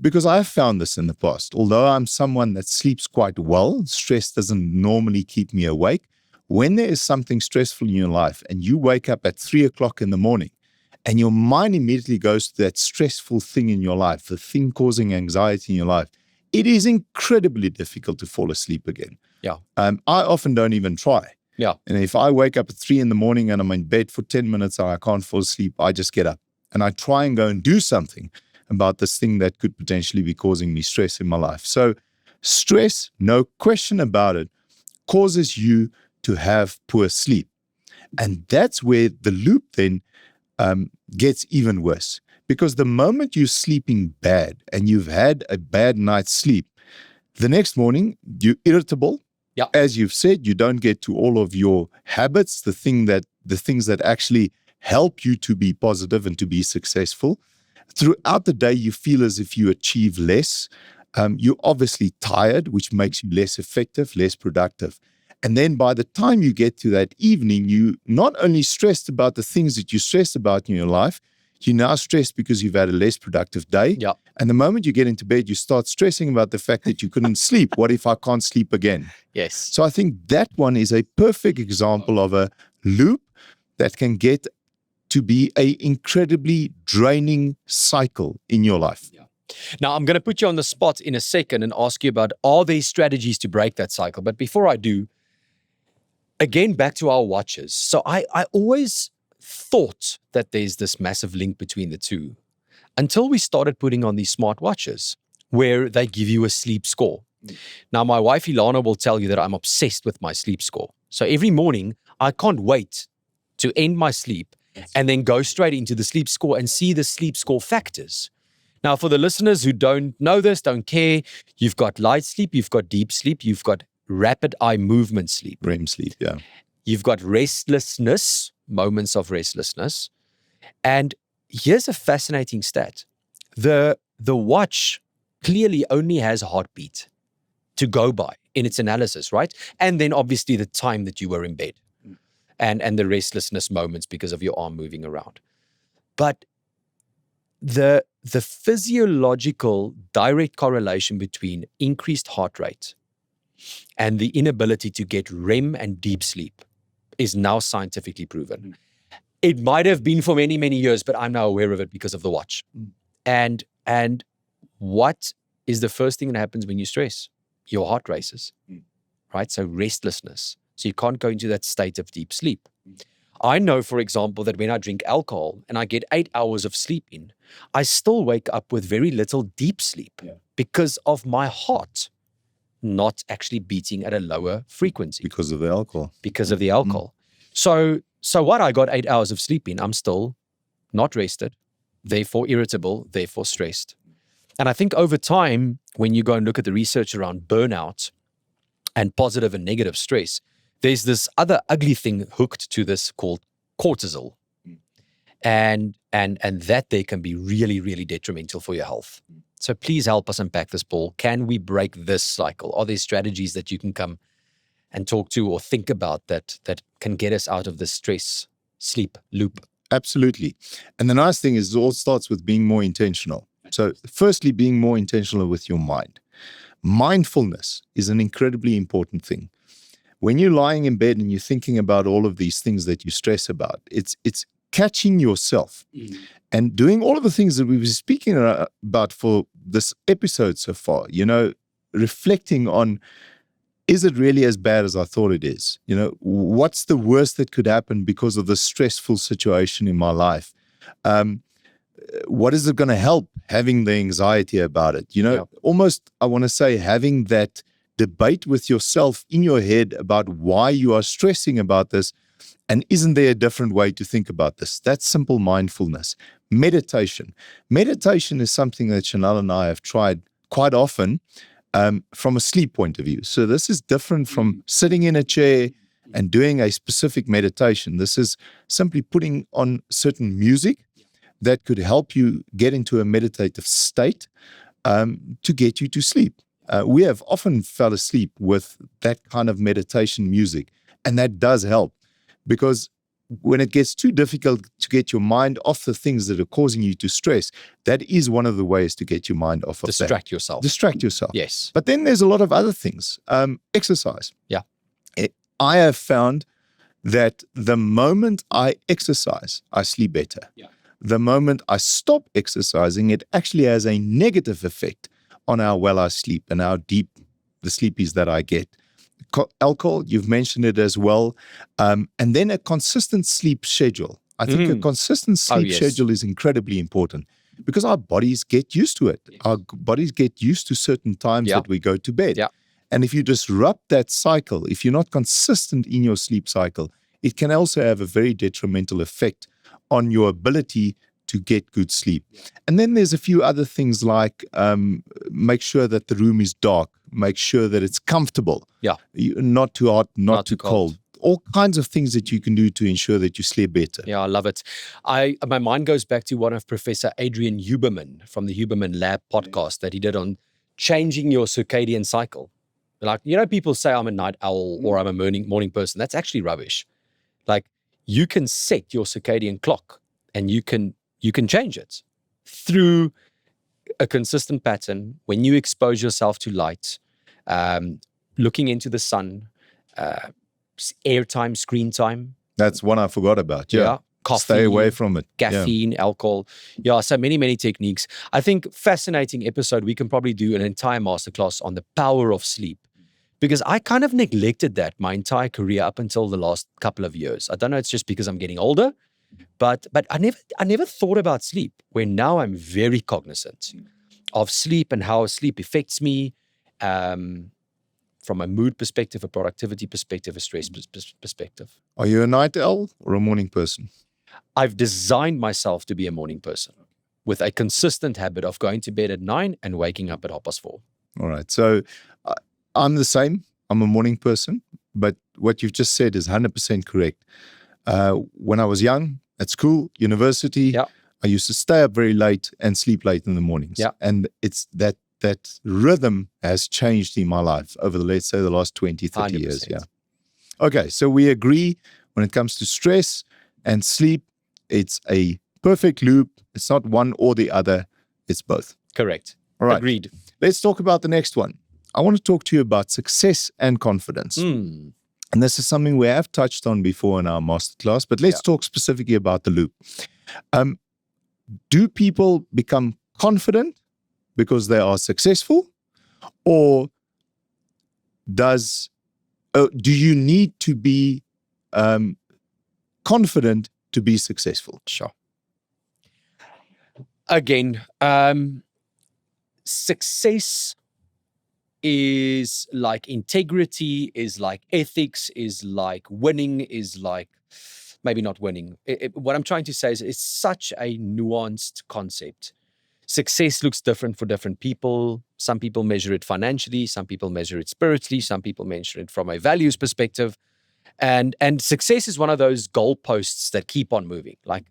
because I've found this in the past. Although I'm someone that sleeps quite well, stress doesn't normally keep me awake. When there is something stressful in your life and you wake up at 3 o'clock in the morning and your mind immediately goes to that stressful thing in your life, the thing causing anxiety in your life, it is incredibly difficult to fall asleep again. Yeah. I often don't even try. Yeah. And if I wake up at 3 in the morning and I'm in bed for 10 minutes and I can't fall asleep, I just get up and I try and go and do something about this thing that could potentially be causing me stress in my life. So stress, no question about it, causes you to have poor sleep. And that's where the loop then gets even worse. Because the moment you're sleeping bad and you've had a bad night's sleep, the next morning you're irritable. Yeah. As you've said, you don't get to all of your habits, the things that actually help you to be positive and to be successful. Throughout the day, you feel as if you achieve less. You're obviously tired, which makes you less effective, less productive. And then by the time you get to that evening, you not only stressed about the things that you stressed about in your life, you're now stressed because you've had a less productive day. Yeah. And the moment you get into bed, you start stressing about the fact that you couldn't sleep. What if I can't sleep again? Yes. So I think that one is a perfect example of a loop that can get to be an incredibly draining cycle in your life. Yeah. Now, I'm going to put you on the spot in a second and ask you about, are there strategies to break that cycle? But before I do, again, back to our watches. So I always thought that there's this massive link between the two until we started putting on these smart watches where they give you a sleep score. Now, my wife Ilana will tell you that I'm obsessed with my sleep score. So every morning, I can't wait to end my sleep and then go straight into the sleep score and see the sleep score factors. Now, for the listeners who don't know this, don't care, you've got light sleep, you've got deep sleep, you've got rapid eye movement sleep. REM sleep, yeah. You've got restlessness, moments of restlessness. And here's a fascinating stat. The watch clearly only has a heartbeat to go by in its analysis, right? And then obviously the time that you were in bed and the restlessness moments because of your arm moving around. But the physiological direct correlation between increased heart rate and the inability to get REM and deep sleep is now scientifically proven. It might have been for many, many years, but I'm now aware of it because of the watch. And what is the first thing that happens when you stress? Your heart races, right? So restlessness. So you can't go into that state of deep sleep. I know, for example, that when I drink alcohol and I get 8 hours of sleep in, I still wake up with very little deep sleep because of my heart not actually beating at a lower frequency. Because of the alcohol. Because of the alcohol. So what? I got 8 hours of sleep in, I'm still not rested, therefore irritable, therefore stressed. And I think over time, when you go and look at the research around burnout and positive and negative stress, there's this other ugly thing hooked to this called cortisol. And that there can be really, really detrimental for your health. So please help us unpack this, Paul. Can we break this cycle? Are there strategies that you can come and talk to or think about that can get us out of the stress sleep loop? Absolutely. And the nice thing is it all starts with being more intentional. So firstly, being more intentional with your mind. Mindfulness is an incredibly important thing. When you're lying in bed and you're thinking about all of these things that you stress about, it's catching yourself and doing all of the things that we've been speaking about for this episode so far, reflecting on, is it really as bad as I thought it is? What's the worst that could happen because of the stressful situation in my life? What is it going to help having the anxiety about it? Almost, I want to say, having that debate with yourself in your head about why you are stressing about this, and isn't there a different way to think about this? That's simple mindfulness. Meditation. Meditation is something that Chanel and I have tried quite often from a sleep point of view. So this is different from sitting in a chair and doing a specific meditation. This is simply putting on certain music that could help you get into a meditative state to get you to sleep. We have often fell asleep with that kind of meditation music, and that does help because when it gets too difficult to get your mind off the things that are causing you to stress, that is one of the ways to get your mind off of that. Distract yourself. Distract yourself. Yes. But then there's a lot of other things. Exercise. Yeah. I have found that the moment I exercise, I sleep better. Yeah. The moment I stop exercising, it actually has a negative effect on how well I sleep and how deep the sleep is that I get. Alcohol, you've mentioned it as well. And then a consistent sleep schedule. I think a consistent sleep schedule is incredibly important because our bodies get used to it. Yes. Our bodies get used to certain times that we go to bed. Yeah. And if you disrupt that cycle, if you're not consistent in your sleep cycle, it can also have a very detrimental effect on your ability to get good sleep. And then there's a few other things like make sure that the room is dark, make sure that it's comfortable, not too hot, not too cold. All kinds of things that you can do to ensure that you sleep better. Yeah, I love it. My mind goes back to one of Professor Adrian Huberman from the Huberman Lab podcast that he did on changing your circadian cycle. Like, people say I'm a night owl or I'm a morning person. That's actually rubbish. Like, you can set your circadian clock and you can change it through a consistent pattern when you expose yourself to light, looking into the sun, airtime, screen time. That's one I forgot about. Yeah. Coffee, stay away from it. Caffeine, alcohol. Yeah, so many techniques. I think fascinating episode. We can probably do an entire masterclass on the power of sleep because I kind of neglected that my entire career up until the last couple of years. I don't know, it's just because I'm getting older, but I never thought about sleep, where now I'm very cognizant of sleep and how sleep affects me from a mood perspective, a productivity perspective, a stress perspective. Are you a night owl or a morning person? I've designed myself to be a morning person with a consistent habit of going to bed at 9 and waking up at 4:30. All right. So I'm the same. I'm a morning person, but what you've just said is 100% correct. When I was young, at school, university, I used to stay up very late and sleep late in the mornings. Yeah. And it's that rhythm has changed in my life over let's say the last 20, 30 years. Yeah. Okay. So we agree when it comes to stress and sleep, it's a perfect loop. It's not one or the other. It's both. Correct. All right. Agreed. Let's talk about the next one. I want to talk to you about success and confidence. And this is something we have touched on before in our masterclass, but let's talk specifically about the loop. Do people become confident because they are successful, or do you need to be confident to be successful? Sure. Again, success is like integrity, is like ethics, is like winning, is like maybe not winning. What I'm trying to say is it's such a nuanced concept. Success looks different for different people. Some people measure it financially, some people measure it spiritually, some people measure it from a values perspective. And success is one of those goalposts that keep on moving. Like,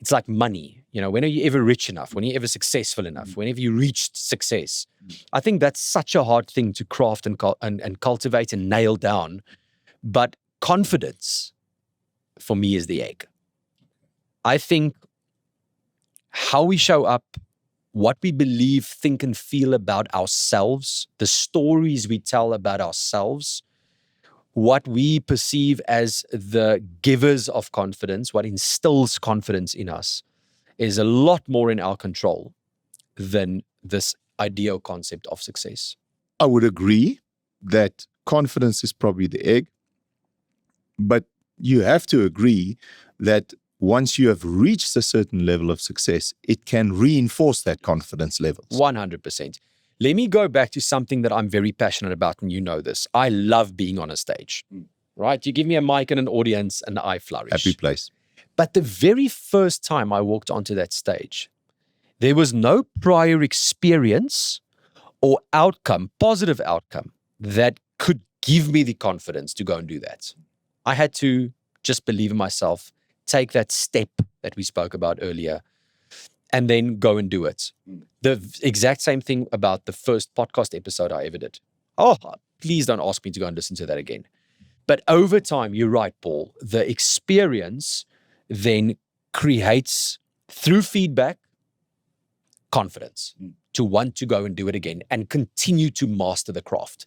it's like money. When are you ever rich enough? When are you ever successful enough? Whenever you reached success? I think that's such a hard thing to craft and cultivate and nail down. But confidence, for me, is the egg. I think how we show up, what we believe, think, and feel about ourselves, the stories we tell about ourselves, what we perceive as the givers of confidence, what instills confidence in us, is a lot more in our control than this ideal concept of success. I would agree that confidence is probably the egg, but you have to agree that once you have reached a certain level of success, it can reinforce that confidence level. 100%. Let me go back to something that I'm very passionate about, and you know this. I love being on a stage, right? You give me a mic and an audience, and I flourish. Happy place. But the very first time I walked onto that stage, there was no prior experience or outcome, positive outcome, that could give me the confidence to go and do that. I had to just believe in myself, take that step that we spoke about earlier, and then go and do it. The exact same thing about the first podcast episode I ever did. Oh, please don't ask me to go and listen to that again. But over time, you're right, Paul, the experience then creates, through feedback, confidence to want to go and do it again and continue to master the craft.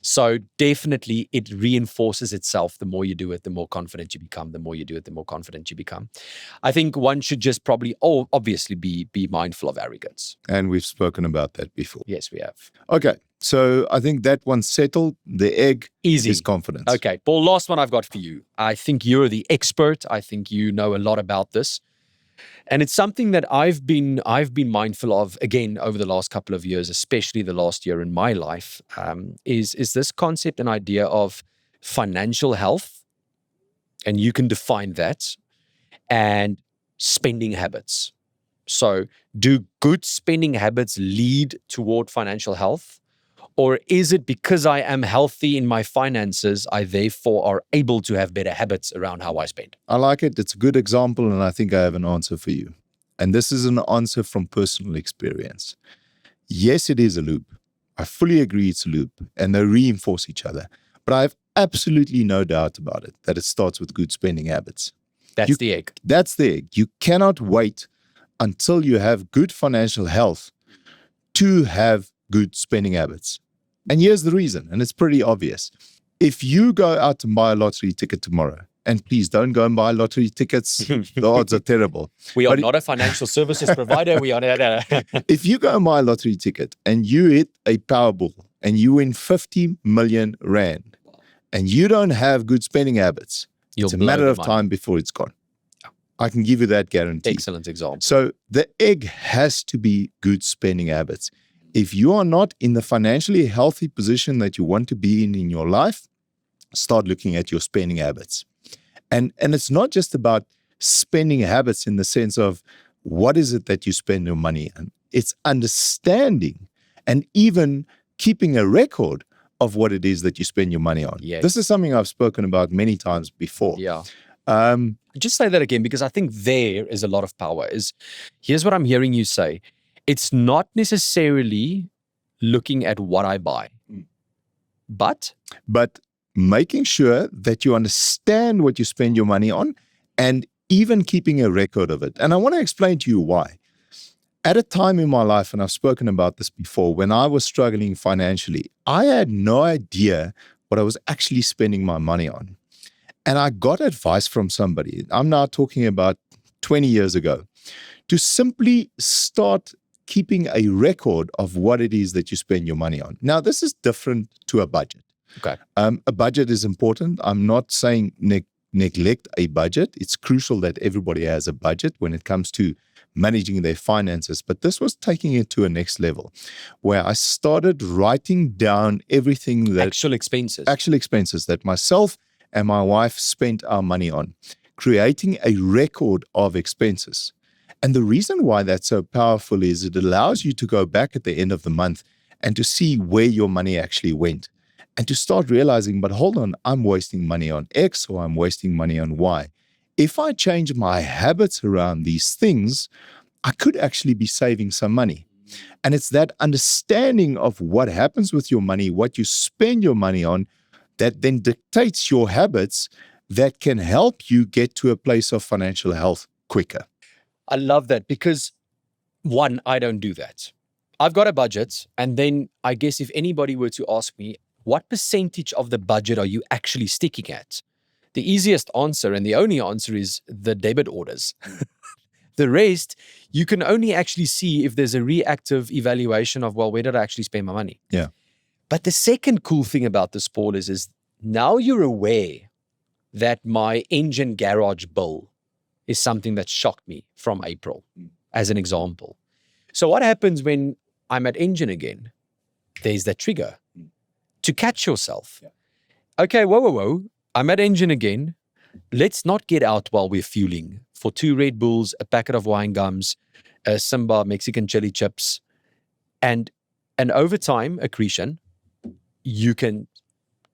So definitely it reinforces itself. The more you do it, the more confident you become. The more you do it, the more confident you become. I think one should just probably, obviously be mindful of arrogance. And we've spoken about that before. Yes, we have. Okay. So I think that one's settled. The egg is confidence. Okay. Paul, last one I've got for you. I think you're the expert. I think you know a lot about this. And it's something that I've been mindful of, again, over the last couple of years, especially the last year in my life, is this concept and idea of financial health, and you can define that, and spending habits. So do good spending habits lead toward financial health? Or is it because I am healthy in my finances, I therefore are able to have better habits around how I spend? I like it. It's a good example, and I think I have an answer for you. And this is an answer from personal experience. Yes, it is a loop. I fully agree it's a loop, and they reinforce each other. But I have absolutely no doubt about it, that it starts with good spending habits. That's the egg. That's the egg. You cannot wait until you have good financial health to have good spending habits. And here's the reason, and it's pretty obvious. If you go out and buy a lottery ticket tomorrow, and please don't go and buy lottery tickets, the odds are terrible. We are not a financial services provider. We are not. If you go and buy a lottery ticket and you hit a Powerball and you win 50 million rand and you don't have good spending habits, it's a matter of time before it's gone. I can give you that guarantee. Excellent example. So the egg has to be good spending habits. If you are not in the financially healthy position that you want to be in your life, start looking at your spending habits. And it's not just about spending habits in the sense of what is it that you spend your money on. It's understanding and even keeping a record of what it is that you spend your money on. Yes. This is something I've spoken about many times before. Yeah. Just say that again, because I think there is a lot of power. Here's what I'm hearing you say. It's not necessarily looking at what I buy, but making sure that you understand what you spend your money on and even keeping a record of it. And I want to explain to you why. At a time in my life, and I've spoken about this before, when I was struggling financially, I had no idea what I was actually spending my money on. And I got advice from somebody, I'm now talking about 20 years ago, to simply start keeping a record of what it is that you spend your money on. Now, this is different to a budget. Okay. A budget is important. I'm not saying neglect a budget. It's crucial that everybody has a budget when it comes to managing their finances. But this was taking it to a next level where I started writing down everything that actual expenses that myself and my wife spent our money on, creating a record of expenses. And the reason why that's so powerful is it allows you to go back at the end of the month and to see where your money actually went and to start realizing, but hold on, I'm wasting money on X or I'm wasting money on Y. If I change my habits around these things, I could actually be saving some money. And it's that understanding of what happens with your money, what you spend your money on, that then dictates your habits that can help you get to a place of financial health quicker. I love that because, one, I don't do that. I've got a budget, and then I guess if anybody were to ask me, what percentage of the budget are you actually sticking at? The easiest answer and the only answer is the debit orders. The rest, you can only actually see if there's a reactive evaluation of, well, where did I actually spend my money? Yeah. But the second cool thing about this, Paul, is now you're aware that my engine garage bill is something that shocked me from April, as an example. So what happens when I'm at engine again? There's that trigger to catch yourself. Yeah. Okay, whoa. I'm at engine again. Let's not get out while we're fueling for 2 Red Bulls, a packet of wine gums, a Simba Mexican chili chips, and over time accretion, you can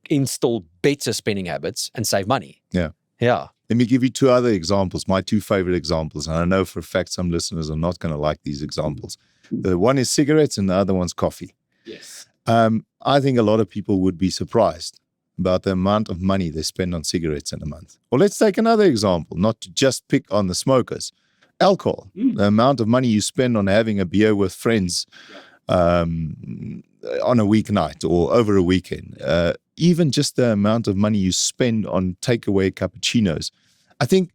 install better spending habits and save money. Yeah. Yeah. Let me give you 2 other examples, my 2 favorite examples. And I know for a fact some listeners are not going to like these examples. The one is cigarettes and the other one's coffee. Yes. I think a lot of people would be surprised about the amount of money they spend on cigarettes in a month. Or let's take another example, not to just pick on the smokers. Alcohol, the amount of money you spend on having a beer with friends on a weeknight or over a weekend. Even just the amount of money you spend on takeaway cappuccinos. I think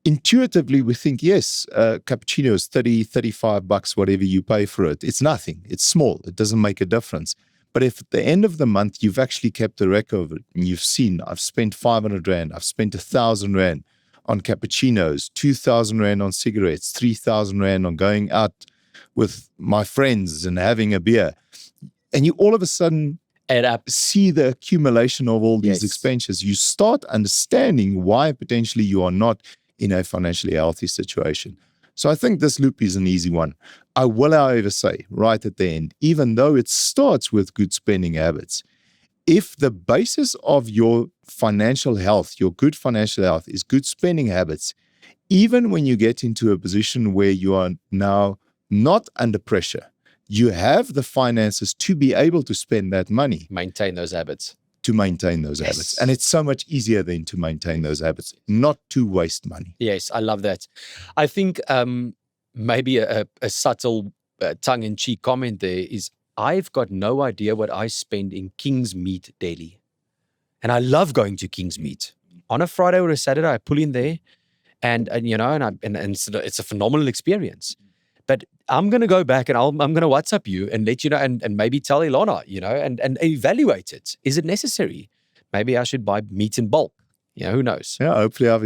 intuitively we think, yes, cappuccino is $30, $35, whatever you pay for it. It's nothing. It's small. It doesn't make a difference. But if at the end of the month, you've actually kept a record of it and you've seen, I've spent 500 Rand, I've spent 1,000 Rand on cappuccinos, 2,000 Rand on cigarettes, 3,000 Rand on going out with my friends and having a beer. And you all of a sudden add up, see the accumulation of all these expenditures. You start understanding why potentially you are not in a financially healthy situation. So I think this loop is an easy one. I will, however, say right at the end, even though it starts with good spending habits, if the basis of your financial health, your good financial health, is good spending habits, even when you get into a position where you are now not under pressure, you have the finances to be able to spend that money. Maintain those habits. To maintain those habits. And it's so much easier then to maintain those habits, not to waste money. Yes, I love that. I think maybe a subtle tongue-in-cheek comment there is, I've got no idea what I spend in King's Meat daily. And I love going to King's Meat. On a Friday or a Saturday, I pull in there and it's a phenomenal experience. But I'm going to go back and I'm going to WhatsApp you and let you know and maybe tell Ilona, and evaluate it. Is it necessary? Maybe I should buy meat in bulk. Who knows? Yeah, hopefully I've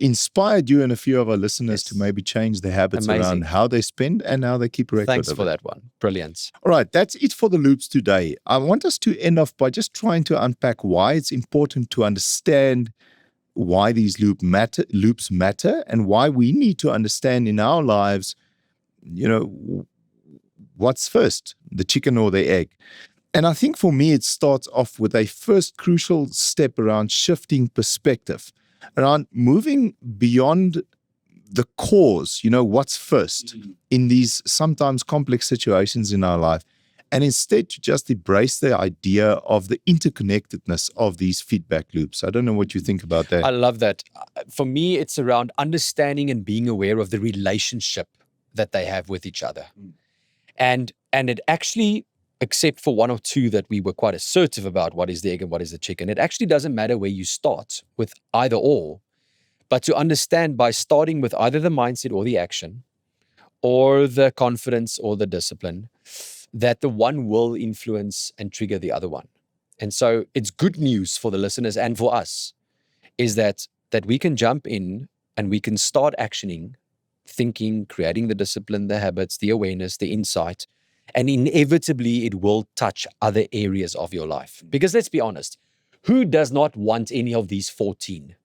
inspired you and a few of our listeners to maybe change their habits around how they spend and how they keep record. Thanks for that one. Brilliant. All right, that's it for the loops today. I want us to end off by just trying to unpack why it's important to understand why these loops matter and why we need to understand in our lives, what's first, the chicken or the egg? And I think for me, it starts off with a first crucial step around shifting perspective, around moving beyond the cause, what's first in these sometimes complex situations in our life, and instead to just embrace the idea of the interconnectedness of these feedback loops. I don't know what you think about that. I love that. For me, it's around understanding and being aware of the relationship that they have with each other. And it actually, except for one or two that we were quite assertive about what is the egg and what is the chicken, it actually doesn't matter where you start with either or, but to understand by starting with either the mindset or the action or the confidence or the discipline, that the one will influence and trigger the other one. And so it's good news for the listeners and for us is that we can jump in and we can start actioning, thinking, creating the discipline, the habits, the awareness, the insight, and inevitably it will touch other areas of your life. Because let's be honest, who does not want any of these 14,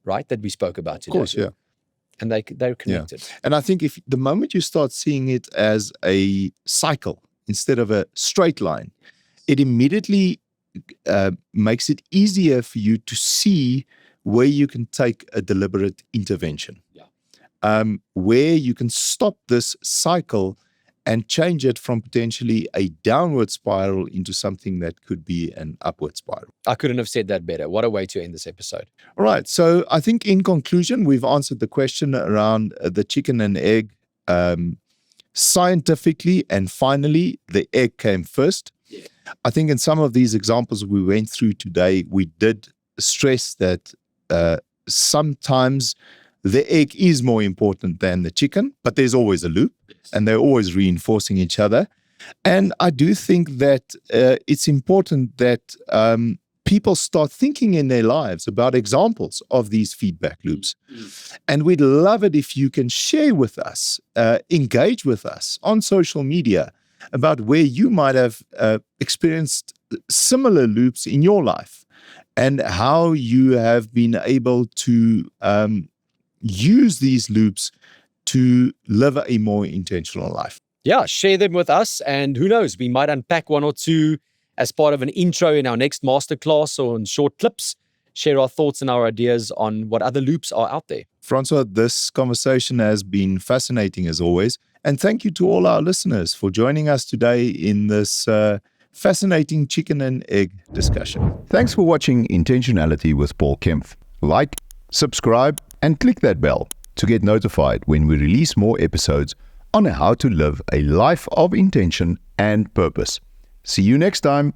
right, that we spoke about today? Of course, yeah. And they're connected. Yeah. And I think if the moment you start seeing it as a cycle instead of a straight line, it immediately makes it easier for you to see where you can take a deliberate intervention. Where you can stop this cycle and change it from potentially a downward spiral into something that could be an upward spiral. I couldn't have said that better. What a way to end this episode. All right. So I think in conclusion, we've answered the question around the chicken and egg scientifically, and finally, the egg came first. Yeah. I think in some of these examples we went through today, we did stress that sometimes the egg is more important than the chicken, but there's always a loop and they're always reinforcing each other. And I do think that it's important that people start thinking in their lives about examples of these feedback loops. And we'd love it if you can share with us, engage with us on social media about where you might have experienced similar loops in your life and how you have been able to use these loops to live a more intentional life. Yeah, share them with us, and who knows, we might unpack one or two as part of an intro in our next masterclass or in short clips, share our thoughts and our ideas on what other loops are out there. Francois, this conversation has been fascinating as always, and thank you to all our listeners for joining us today in this fascinating chicken and egg discussion. Thanks for watching Intentionality with Paul Kempf. Like, subscribe, and click that bell to get notified when we release more episodes on how to live a life of intention and purpose. See you next time.